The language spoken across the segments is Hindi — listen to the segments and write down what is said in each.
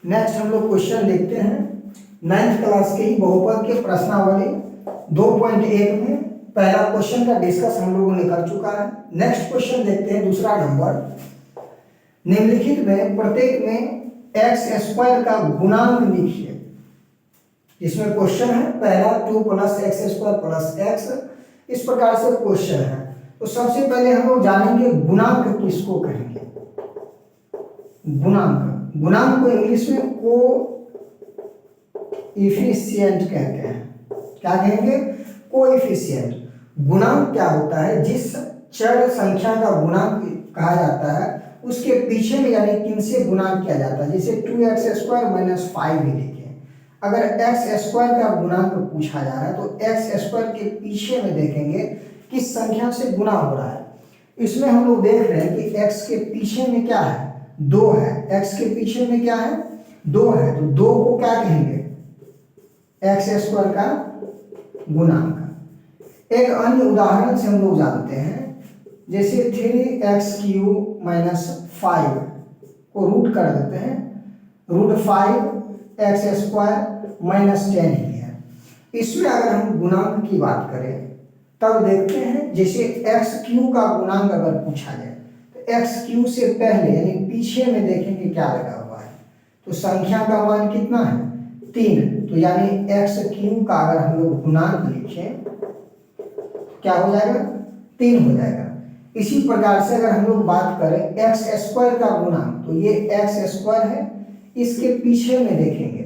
नेक्स्ट हम लोग क्वेश्चन देखते हैं 9th क्लास के ही बहुपद के प्रश्नावली 2.1 में पहला क्वेश्चन का डिस्कस हम लोगों ने कर चुका है। नेक्स्ट क्वेश्चन देखते हैं दूसरा नंबर। निम्नलिखित में प्रत्येक में एक्स स्क्वायर का गुणांक लिखिए। इसमें क्वेश्चन है पहला 2 + x² + x, इस प्रकार से क्वेश्चन है। तो सबसे पहले हम लोग जानेंगे गुणांक किसको कहेंगे। गुणांक को इंग्लिश में कोएफिशिएंट कहते हैं। क्या कहेंगे? कोएफिशिएंट। गुणांक क्या होता है? जिस चर संख्या का गुणांक कहा जाता है उसके पीछे में यानी किन से गुणांक किया जाता है। जैसे 2x² - 5 ही लिखे। अगर x² का गुणांक पूछा जा रहा है तो x² के पीछे में देखेंगे किस संख्या से गुणा हो रहा है। इसमें हम लोग देख रहे हैं कि x के पीछे में क्या है? 2 है। x के पीछे में क्या है? 2 है। तो 2 को क्या कहेंगे? x² का गुणांक। एक अन्य उदाहरण से हम लोग जानते हैं, जैसे 3x³ - 5 को रूट कर देते हैं। √5x² - 10 ही है। इसमें अगर हम गुणांक की बात करें तब देखते हैं, जैसे x³ का गुणांक अगर पूछा जाए तो x³ से पहले यानी पीछे में देखेंगे क्या लगा हुआ है। तो संख्या का मान कितना है? 3। तो यानी x³ का अगर हम लोग गुणांक लिखें क्या हो जाएगा? 3 हो जाएगा। इसी प्रकार से अगर हम लोग बात करें x² का गुणांक, तो ये x² है। इसके पीछे में देखेंगे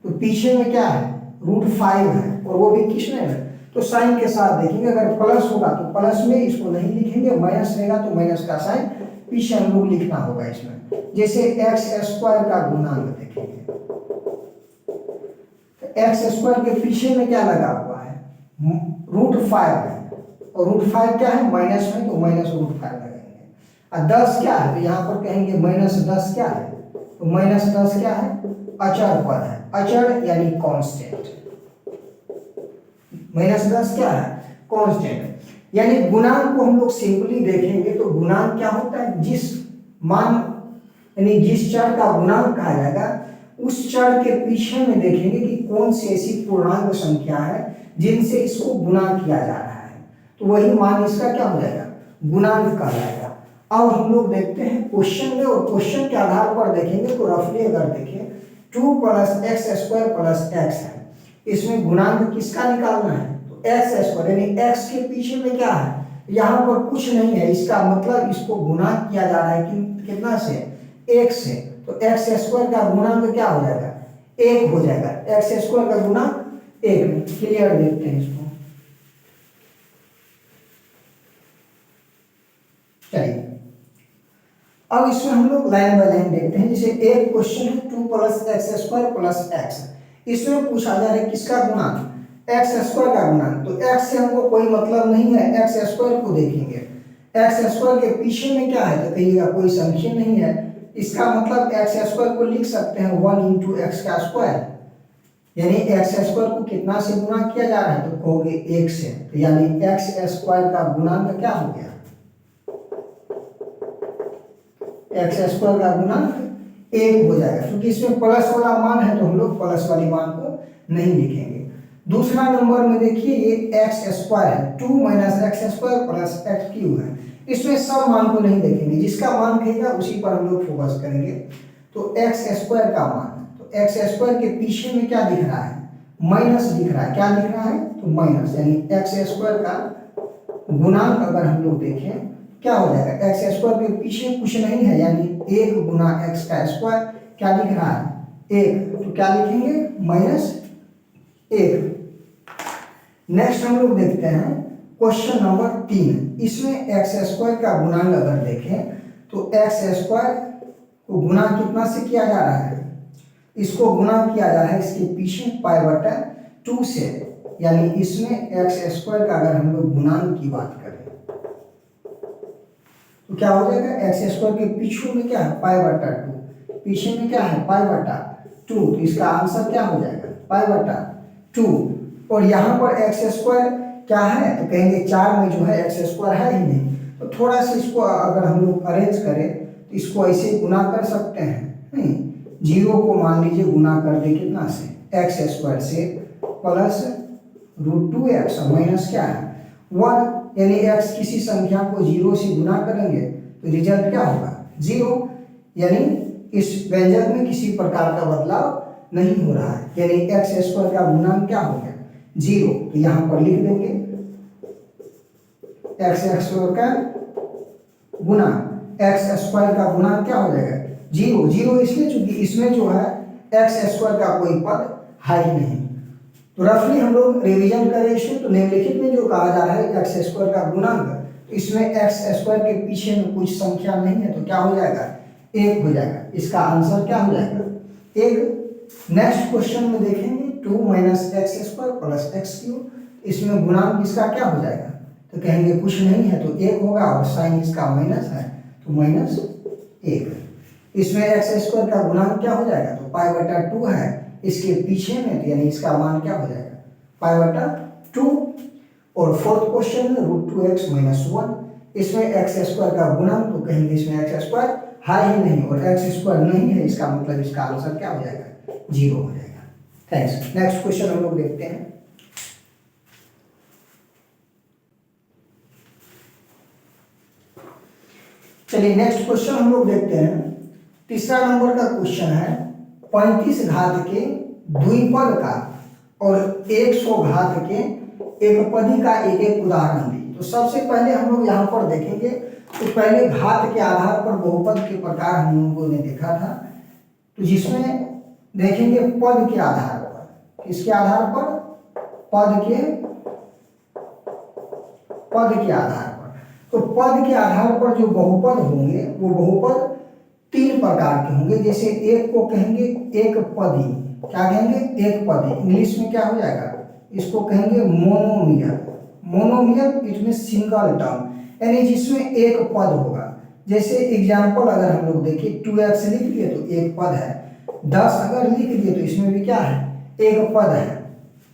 तो पीछे में क्या है? √5 है, और वो भी किसमें है? तो साइन के साथ देखेंगे। अगर प्लस होगा तो प्लस में इसको नहीं लिखेंगे, माइनस रहेगा तो माइनस का साइन पीछे हम लोग लिखना होगा इसमें। जैसे x² का गुणांक देखेंगे तो x² के पीछे में क्या लगा हुआ है? √5 है, और √5 क्या है? माइनस में, तो -√5 लगाएंगे। और 10 क्या है? तो यहाँ पर कहेंगे -10 क्या है? तो -10 क्या है? अचर पद है। अचर यानी कांस्टेंट। -10 क्या है? कांस्टेंट। यानी गुणांक को हम लोग सिंपली देखेंगे तो गुणांक क्या होता है? जिस मान यानी जिस चर का गुणांक कहा जाएगा उस चर के पीछे में देखेंगे कि कौन सी ऐसी पूर्णांक संख्या है जिनसे इसको गुणा किया जा रहा है, तो वही मान इसका क्या हो जाएगा? गुणांक कहलाएगा। अब हम लोग देखते हैं क्वेश्चन में, और क्वेश्चन के आधार पर देखेंगे तो रफली अगर देखें 2 + x² + x है। इसमें गुणांक किसका निकालना है? तो x² यानी x के पीछे में क्या है? यहाँ पर कुछ नहीं है। इसका मतलब इसको गुणा किया जा रहा है कितना से? 1 से। तो x² का गुणांक क्या हो जाएगा? 1 हो जाएगा। x² का गुणांक 1। क्लियर देखते हैं इसको। चलिए अब इसमें हम लोग लाइन बाय लाइन देखते हैं। जैसे एक क्वेश्चन है 2 + x² + x, इसमें पूछा जा रहा है किसका गुणांक? x² का गुणांक। तो x से हमको कोई मतलब नहीं है, x² को देखेंगे। x² के पीछे में क्या है? तो कहिएगा कोई संख्या नहीं है। इसका मतलब x² को लिख सकते हैं 1 × x², यानी x² को कितना से गुणा किया जा रहा है? तो कहोगे 1 से। तो यानी x² का गुणांक क्या हो गया? x² का गुणांक 1 हो जाएगा। क्योंकि इसमें प्लस वाला मान है तो हम लोग प्लस वाली मान को नहीं लिखेंगे। दूसरा नंबर में देखिए ये x² है, 2 - x² + x³ है। इसमें सब मान को नहीं देखेंगे, जिसका मान कहेगा उसी पर हम लोग फोकस करेंगे। तो x² का मान, तो x² के पीछे में क्या दिख रहा है? माइनस दिख रहा है। क्या दिख रहा है? तो माइनस। यानी x² का गुणांक अगर हम लोग देखें क्या हो जाएगा? x² के पीछे कुछ नहीं है, यानी 1 × x²। क्या दिख रहा है? 1। तो क्या लिखेंगे? -1। नेक्स्ट हम लोग देखते हैं क्वेश्चन नंबर 3। इसमें x² का गुणांक अगर देखें तो x² को गुणा कितना से किया जा रहा है? इसको गुणा किया जा रहा है इसके पीछे π/2 से। यानी इसमें x² का अगर हम लोग गुणांक की बात करें तो क्या हो जाएगा? x² के पीछे में क्या है? π/2। पीछे में क्या है? π/2। तो इसका आंसर क्या हो जाएगा? π/2। और यहाँ पर x² क्या है? तो कहेंगे 4 में जो है x² है ही नहीं। तो थोड़ा सा इसको अगर हम लोग अरेंज करें तो इसको ऐसे गुना कर सकते हैं, नहीं जीरो को मान लीजिए गुना कर दे कितना से, एक्स स्क्वायर से प्लस रूट 2x और माइनस क्या है 1, यानी x किसी संख्या को जीरो से गुना करेंगे तो रिजल्ट क्या होगा 0, यानी इस व्यंजक में किसी प्रकार का बदलाव नहीं हो रहा है, यानी एक्स स्क्वायर का गुणांक क्या हो गया 0। तो यहाँ पर लिख देंगे एक्स स्क्वायर का गुना, एक्स स्क्वायर का गुणांक क्या हो जाएगा 0, 0 इसलिए चूंकि इसमें जो है एक्स स्क्वायर का कोई पद है ही नहीं। तो रफली हम लोग रिवीजन करें इसमें, तो निम्नलिखित में जो कहा जा रहा है एक्स स्क्वायर का गुणांक, तो इसमें एक्स स्क्वायर के पीछे में कुछ संख्या नहीं है तो क्या हो जाएगा 1 हो जाएगा, इसका आंसर क्या हो जाएगा 1। नेक्स्ट क्वेश्चन में देखेंगे 2 minus x square plus x cube, इसमें गुणांक इसका क्या हो जाएगा, तो कहेंगे कुछ नहीं है तो 1 होगा और साइन इसका माइनस है तो माइनस 1। इसमें एक्स स्क्वायर का गुणांक क्या हो जाएगा, तो पाई बटा 2 है इसके पीछे में, तो यानी इसका मान क्या हो जाएगा पाई बटा 2। और फोर्थ क्वेश्चन में रूट 2x माइनस 1, इसमें एक्स स्क्वायर का गुणांक, तो कहेंगे इसमें एक्स स्क्वायर है ही नहीं और एक्स स्क्वायर नहीं है, इसका मतलब इसका आंसर क्या हो जाएगा 0 हो जाएगा। थैंक्स। नेक्स्ट क्वेश्चन हम लोग देखते हैं। चलिए नेक्स्ट क्वेश्चन हम लोग देखते हैं। तीसरा नंबर का क्वेश्चन है 35 घात के द्विपद का और 100 घात के एकपदी का एक एक उदाहरण दी। तो सबसे पहले हम लोग यहाँ पर देखेंगे, तो पहले घात के आधार पर बहुपद के प्रकार हम लोगों ने देखा था, तो जिसमें देखेंगे पद के आधार पर, किसके आधार पर पद के आधार पर। तो पद के आधार पर जो बहुपद होंगे वो बहुपद 3 प्रकार के होंगे। जैसे एक को कहेंगे एक पदी, क्या कहेंगे एक पदी, इंग्लिश में क्या हो जाएगा इसको कहेंगे monomial. Monomial it mean single term, यानी जिसमें एक पद होगा। जैसे एग्जाम्पल अगर हम लोग देखिए 2x लिख दिए तो एक पद है, 10 अगर लिख दिए तो इसमें भी क्या है एक पद है,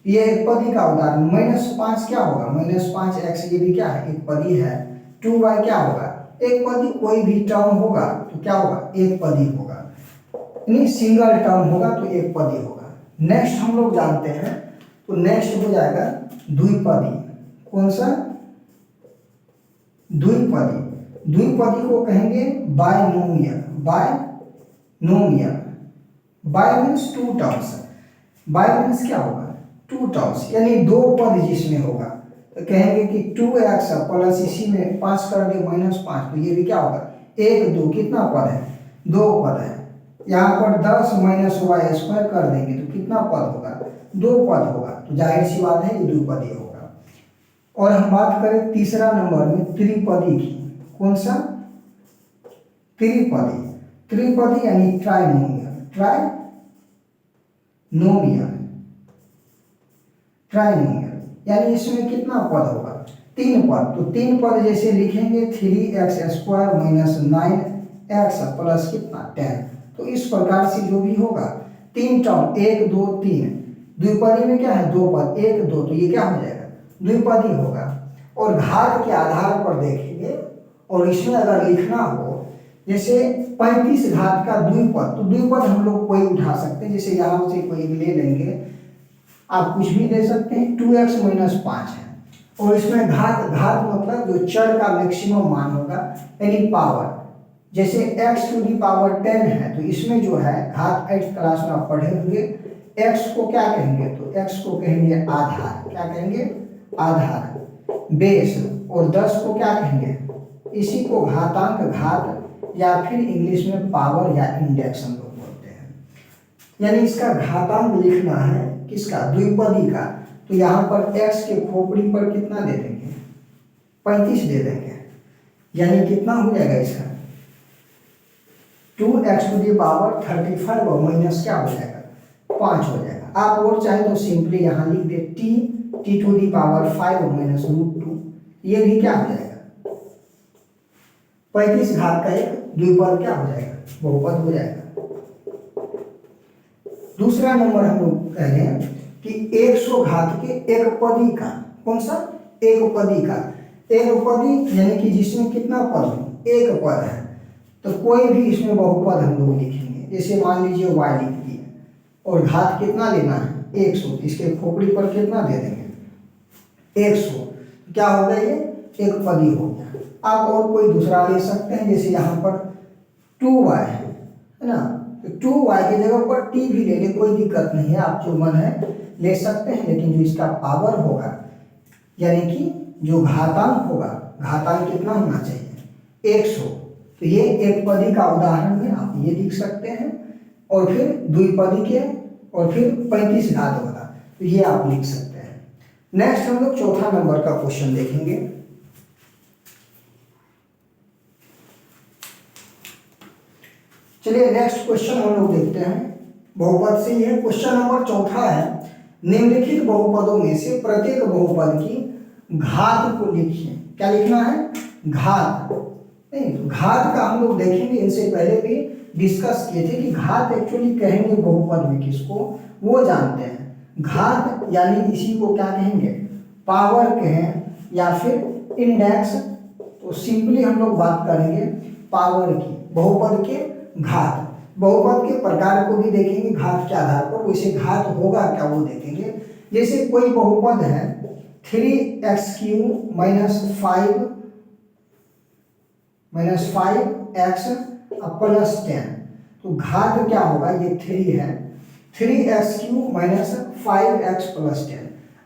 ये एक पदी का उदाहरण। -5 क्या होगा -5x, ये भी क्या है एक पदी है। 2y क्या होगा एक पदी, कोई भी टर्म होगा तो क्या होगा एक पदी होगा, यानी सिंगल टर्म होगा तो एक पदी होगा। नेक्स्ट हम लोग जानते हैं, तो नेक्स्ट हो जाएगा द्विपदी। कौन सा द्विपदी, द्विपदी को कहेंगे binomial. Binomial, bye means 2 terms, bye means क्या होगा 2 टर्म्स, यानी 2 पद जिसमें होगा। तो कहेंगे कि 2x प्लस इसी में 5 कर दे -5, तो ये भी क्या होगा 1 2, कितना पद है 2 पद है। यहाँ पर 10 माइनस वाई स्क्वायर कर देंगे तो कितना पद होगा 2 पद होगा, तो जाहिर सी बात है ये द्विपदी होगा। और हम बात करें तीसरा नंबर में त्रिपदी की, कौन सा त्रिपदी, त्रिपदी यानी ट्राइनोमियल। ट्राइनोमियल यानी इसमें कितना पद होगा 3 पद। तो 3 पद जैसे लिखेंगे 3x square minus 9x plus कितना 10, तो इस प्रकार से जो भी होगा 3 टर्म 1 2 3, द्विपदी में क्या है 2 पद 1 2, तो ये क्या हो जाएगा द्विपदी होगा। और घात के आधार पर देखेंगे, और इसमें अगर लिखना हो जैसे 35 घात का द्विपद, तो द्विपद हम लोग कोई उठा सकते हैं। जैसे यहाँ से कोई ले लेंगे, आप कुछ भी ले सकते हैं। 2x माइनस 5 है और इसमें घात मतलब जो चर का मैक्सिमम मान होगा, यानी पावर। जैसे x टू दी पावर 10 है, तो इसमें जो है घात 8th क्लास में आप पढ़े होंगे, x को क्या कहेंगे, तो x को कहेंगे आधार, क्या कहेंगे आधार, बेस। और 10 को क्या कहेंगे, इसी को घातांक, घात या फिर इंग्लिश में पावर या इंडेक्स हम लोग बोलते हैं। यानी इसका घातांक लिखना है किसका द्विपदी का, तो यहाँ पर x के खोपड़ी पर कितना दे देंगे 35 दे देंगे, यानी कितना हो जाएगा इसका 2x टू दी पावर 35 और माइनस क्या हो जाएगा 5 हो जाएगा। आप और चाहे तो सिंपली यहाँ लिख दे t टू दी पावर 5 और माइनस √2, ये भी क्या हो जाएगा 35 घात का एक द्विपद क्या हो जाएगा बहुपद हो जाएगा। दूसरा नंबर हम लोग कह रहे हैं कि 100 घात के एकपदी का, कौन सा एकपदी का, एकपदी यानी कि जिसमें कितना पद हो एक पद है, तो कोई भी इसमें बहुपद हम लोग लिखेंगे, जैसे मान लीजिए y लिख दिए और घात कितना लेना है 100, इसके खोपड़ी पर कितना दे देंगे 100, क्या होगा ये एक पदी हो गया। आप और कोई दूसरा ले सकते हैं, जैसे यहाँ पर 2y है ना, तो 2y की जगह पर t भी ले ले, कोई दिक्कत नहीं है, आप जो मन है ले सकते हैं। लेकिन जो इसका पावर होगा यानी कि जो घातांक होगा, घातांक कितना होना चाहिए 100, तो ये एक पदी का उदाहरण है, आप ये लिख सकते हैं। और फिर द्विपदी के और फिर 35 घात वाला, तो ये आप लिख सकते हैं। नेक्स्ट हम लोग चौथा नंबर का क्वेश्चन देखेंगे। चलिए नेक्स्ट क्वेश्चन हम लोग देखते हैं, बहुपद से ये क्वेश्चन नंबर चौथा है। निम्नलिखित बहुपदों में से प्रत्येक बहुपद की घात को लिखिए। क्या लिखना है घात, नहीं तो घात का हम लोग देखेंगे, इनसे पहले भी डिस्कस किए थे कि घात एक्चुअली कहेंगे बहुपद में किसको, वो जानते हैं। घात यानी इसी को क्या कहेंगे पावर कहें या फिर इंडेक्स, तो सिंपली हम लोग बात करेंगे पावर की, बहुपद के घात। बहुपद के प्रकार को भी देखेंगे घात के आधार पर, वैसे घात होगा क्या वो देखेंगे। जैसे कोई बहुपद है 3x³ -5x +10, तो घात क्या होगा, ये 3 है, 3x³ -5x +10।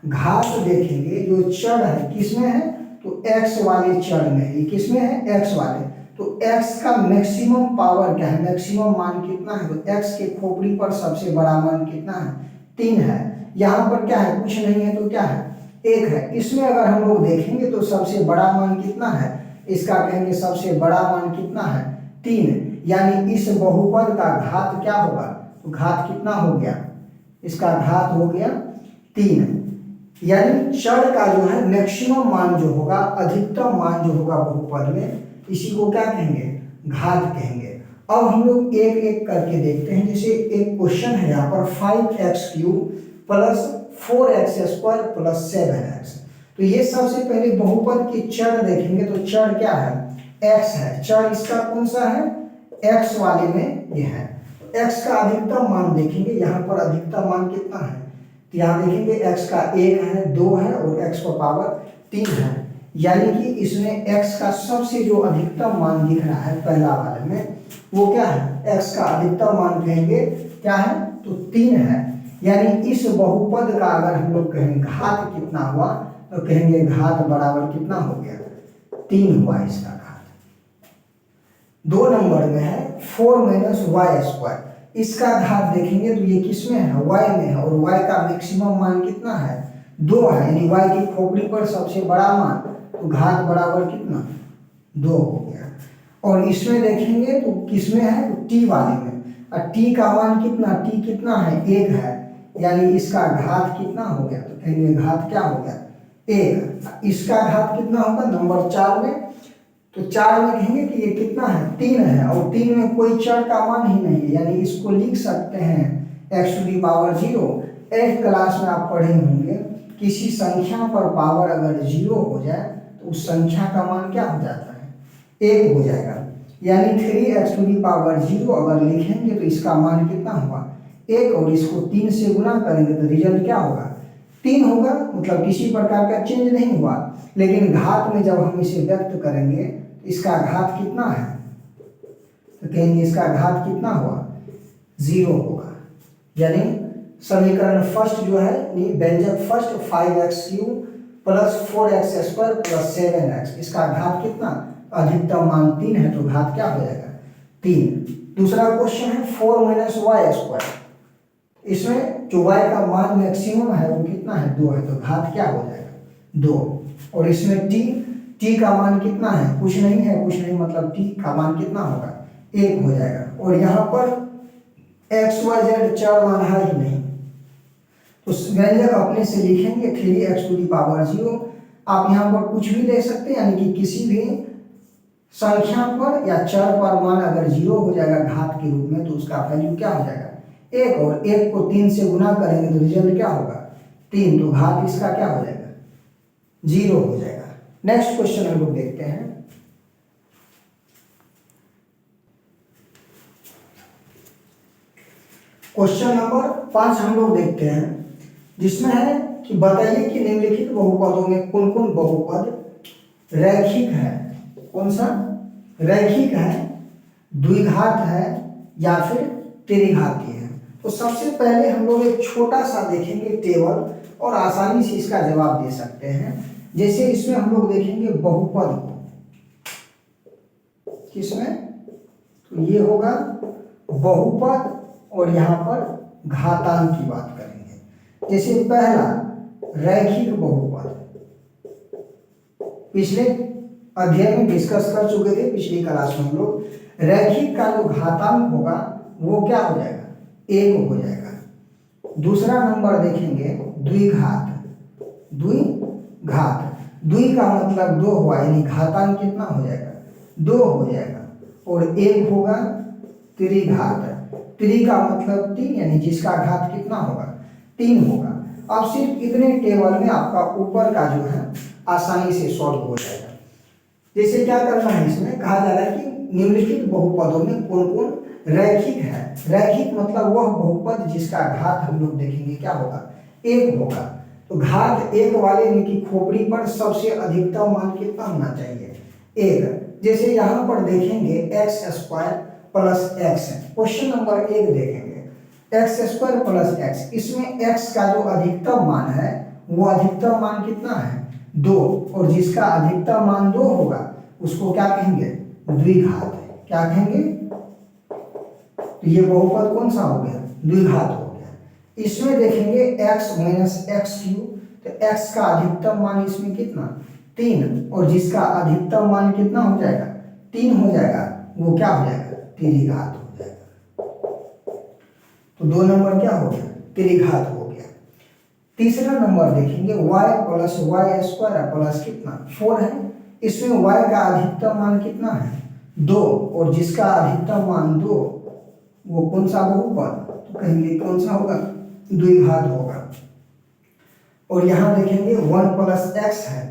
घात देखेंगे जो चर है किसमें है, तो x वाले चर में है, ये किसमें है x वाले, तो x का मैक्सिमम पावर क्या है, मैक्सिमम मान कितना है, तो x के खोपड़ी पर सबसे बड़ा मान कितना है 3 है। यहाँ पर क्या है कुछ नहीं है, तो क्या है 1 है। इसमें अगर हम लोग देखेंगे तो सबसे बड़ा मान कितना है, इसका कहेंगे सबसे बड़ा मान कितना है 3, यानी इस बहुपद का घात क्या होगा, तो घात कितना हो गया, इसका घात हो गया 3, यानी चर का जो है मैक्सिमम मान जो होगा, अधिकतम मान जो होगा बहुपद में, इसी को क्या कहेंगे घात कहेंगे। अब हम लोग एक एक करके देखते हैं। जैसे एक क्वेश्चन है यहाँ पर 5x³ + 4x² + 7x, तो ये सबसे पहले बहुपद के चर देखेंगे, तो चर क्या है x है, चर इसका कौन सा है x वाले में ये है। x का अधिकतम मान देखेंगे, यहाँ पर अधिकतम मान कितना है, तो यहाँ देखेंगे x का 1 है, 2 है और x का पावर 3 है, यानी कि इसमें x का सबसे जो अधिकतम मान दिख रहा है पहला वाले में, वो क्या है x का अधिकतम मान कहेंगे क्या है, तो 3 है। यानी इस बहुपद का अगर हम लोग कहेंगे घात कितना हुआ, तो कहेंगे घात बराबर कितना हो गया 3 हुआ इसका घात। 2 नंबर में है 4 - y², इसका घात देखेंगे तो ये किसमें है y में है, और y का मैक्सिमम मान कितना है 2 है, यानी y की खोपड़ी पर सबसे बड़ा मान, तो घात बराबर कितना 2 हो गया। और इसमें देखेंगे तो किसमें है, तो t वाले में, और t का मान कितना, t कितना है 1 है, यानी इसका घात कितना हो गया, तो कहेंगे घात क्या हो गया 1। इसका घात कितना होगा नंबर 4 में, तो 4 में कहेंगे कि ये कितना है 3 है, और 3 में कोई चर का मान ही नहीं है, यानी इसको लिख सकते हैं x⁻0। 8th क्लास में आप पढ़े होंगे, किसी संख्या पर पावर अगर 0 हो जाए तो उस संख्या का मान क्या हो जाता है 1 हो जाएगा, यानी 3x⁻0 अगर लिखेंगे तो इसका मान कितना होगा 1, और इसको 3 से गुना करेंगे तो रिजल्ट क्या होगा 3 होगा, मतलब किसी प्रकार का चेंज नहीं हुआ। लेकिन घात में जब हम इसे व्यक्त करेंगे तो इसका घात कितना है, तो कहेंगे इसका घात कितना हुआ 0 होगा, यानी समीकरण फर्स्ट जो है व्यंजक फर्स्ट 5x³ + 4x² + 7x, इसका घात कितना, अधिकतम मान 3 है, तो घात क्या हो जाएगा 3। दूसरा क्वेश्चन है 4 - y², इसमें जो y का मान मैक्सिमम है वो कितना है 2 है, तो घात क्या हो जाएगा 2। और इसमें t का मान कितना है, कुछ नहीं है, कुछ नहीं मतलब t का मान कितना होगा 1 हो जाएगा। और यहाँ पर x y z चर मान है ही नहीं, तो व्यंजक अपने से लिखेंगे 3x⁻0। आप यहाँ पर कुछ भी ले सकते हैं, यानी कि किसी भी संख्या पर या चर पर मान अगर 0 हो जाएगा घात के रूप में, तो उसका वैल्यू क्या हो जाएगा 1, और 1 को 3 से गुना करेंगे तो रिजल्ट क्या होगा 3, तो घात इसका क्या हो जाएगा 0 हो जाएगा। नेक्स्ट क्वेश्चन हम लोग देखते हैं। क्वेश्चन नंबर 5 हम लोग देखते हैं, जिसमें है कि बताइए कि निम्नलिखित बहुपदों में कौन कौन बहुपद रैखिक है। कौन सा रैखिक है, द्विघात है या फिर त्रिघातीय है। तो सबसे पहले हम लोग एक छोटा सा देखेंगे टेबल और आसानी से इसका जवाब दे सकते हैं। जैसे इसमें हम लोग देखेंगे बहुपद को, किसमें, तो ये होगा बहुपद और यहाँ पर घातांक की बात करेंगे। जैसे पहला रैखिक बहुपद, पिछले अध्याय में डिस्कस कर चुके थे पिछली क्लास में हम लोग। रैखिक का जो घातांक होगा वो क्या हो जाएगा, 1 हो जाएगा। दूसरा नंबर देखेंगे द्विघात, द्विघात, द्वि का मतलब 2 हुआ, यानी घातांक कितना हो जाएगा, 2 हो जाएगा। और 1 होगा त्रिघात, त्रि का मतलब 3, यानी जिसका घात कितना होगा, 3 होगा। अब सिर्फ इतने टेबल में आपका ऊपर का जो है आसानी से सॉल्व हो जाएगा। जैसे क्या करना है, इसमें कहा जा रहा है कि निम्नलिखित बहुपदों में कौन कौन रैखिक है। रैखिक मतलब वह बहुपद जिसका घात हम लोग देखेंगे क्या होगा, 1 होगा। तो घात 1 वाले यानी कि खोपड़ी पर सबसे अधिकतम मान कितना होना चाहिए, 1। जैसे यहाँ पर देखेंगे x² प्लस x है, क्वेश्चन नंबर 1 देखेंगे x² प्लस x, इसमें x का जो अधिकतम मान है वो अधिकतम मान कितना है, 2, और जिसका अधिकतम मान 2 होगा उसको क्या कहेंगे, द्विघात है। क्या कहेंगे, तो ये बहुपद कौन सा हो गया, द्विघात हो गया। इसमें देखेंगे x माइनस x³, तो x का अधिकतम मान इसमें कितना, 3, और जिसका अधिकतम मान कितना हो जाएगा, 3 हो जाएगा, वो क्या हो जाएगा, त्रिघात हो जाएगा। तो 2 नंबर क्या हो गया, त्रिघात हो गया। तीसरा नंबर देखेंगे y प्लस y² प्लस कितना, 4 है। इसमें y का अधिकतम मान कितना है, 2, और जिसका अधिकतम मान 2, वो कौन सा बहुपद, तो कहेंगे कौन सा होगा, द्विघात होगा। और यहाँ देखेंगे 1 प्लस x है,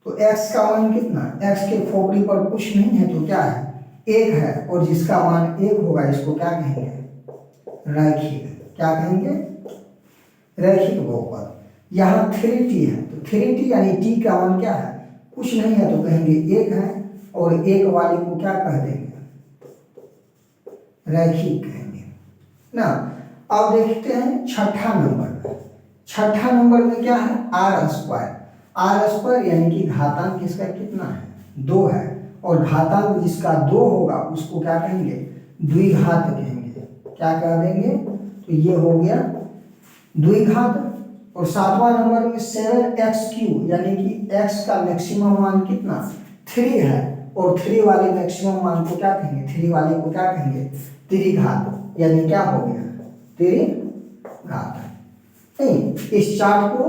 तो x का मान कितना, x के खोपड़ी पर कुछ नहीं है तो क्या है, 1 है, और जिसका मान 1 होगा इसको क्या कहेंगे, रैखिक। क्या कहेंगे, रैखिक बहुपद। यहाँ 3t है, तो 3t यानी t का मान क्या है, कुछ नहीं है तो कहेंगे 1 है, और 1 वाले को क्या कह देंगे, रैखिक कहेंगे ना। अब देखते हैं छठा नंबर। छठा नंबर में क्या है, r²। r² यानी कि घातांक इसका कितना है, 2 है, और घातांक जिसका 2 होगा उसको क्या कहेंगे, द्विघात कहेंगे। क्या कह देंगे, तो ये हो गया द्विघात। और 7वां नंबर में 7x³ यानी कि x का मैक्सिमम मान कितना, 3 है, और 3 वाले मैक्सिमम मान को क्या कहेंगे, 3 वाले को क्या कहेंगे, त्रिघात, यानी क्या हो गया, त्रिघात। नहीं, इस चार्ट को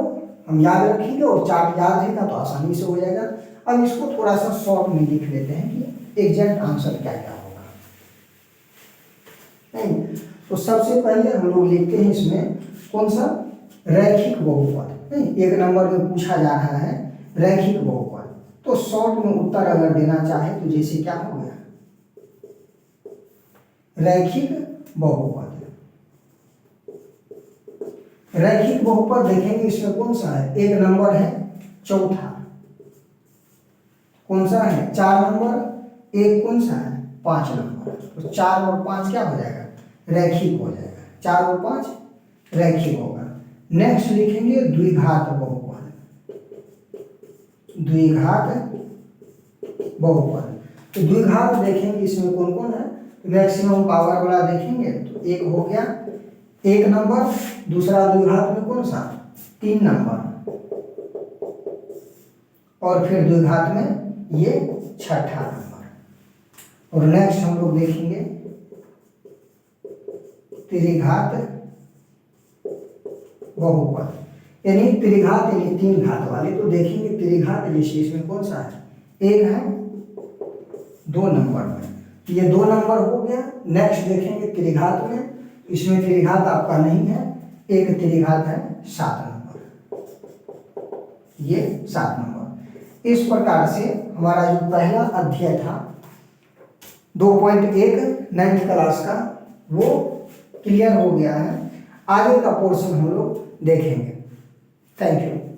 हम याद रखेंगे और चार्ट याद रहेगा तो आसानी से हो जाएगा। अब इसको थोड़ा सा शॉर्ट में लिख लेते हैं कि एग्जैक्ट आंसर क्या क्या होगा। नहीं, तो सबसे पहले हम लोग लिखते हैं इसमें कौन सा, रैखिक बहुपद। नहीं, 1 नंबर में पूछा जा रहा है रैखिक बहुपद, तो शॉर्ट में उत्तर अगर देना चाहे तो जैसे क्या हो गया, रैखिक बहुपद। रैखिक बहुपद देखेंगे इसमें कौन सा है, 1 नंबर है, चौथा कौन सा है, 4 नंबर, 1 कौन सा है, 5 नंबर। तो 4 और 5 क्या हो जाएगा, रैखिक हो जाएगा, 4 और 5 रैखिक होगा। नेक्स्ट लिखेंगे द्विघात बहुपद, द्विघात बहुपद। तो द्विघात देखेंगे इसमें कौन कौन है, मैक्सिमम पावर वाला देखेंगे तो 1 हो गया, 1 नंबर। दूसरा द्विघात में कौन सा, 3 नंबर, और फिर द्विघात में ये छठा नंबर। और नेक्स्ट हम लोग देखेंगे त्रिघात बहुपद, यानी त्रिघात यानी 3 घात वाले। तो देखेंगे त्रिघात जैसे इसमें कौन सा है, 1 है 2 नंबर में, ये 2 नंबर हो गया। नेक्स्ट देखेंगे त्रिघात में, इसमें त्रिघात आपका नहीं है, एक त्रिघात है 7 नंबर, ये 7 नंबर। इस प्रकार से हमारा जो पहला अध्याय था 2.1 9th क्लास का वो क्लियर हो गया है। आगे का पोर्शन हम लोग देखेंगे। Thank you.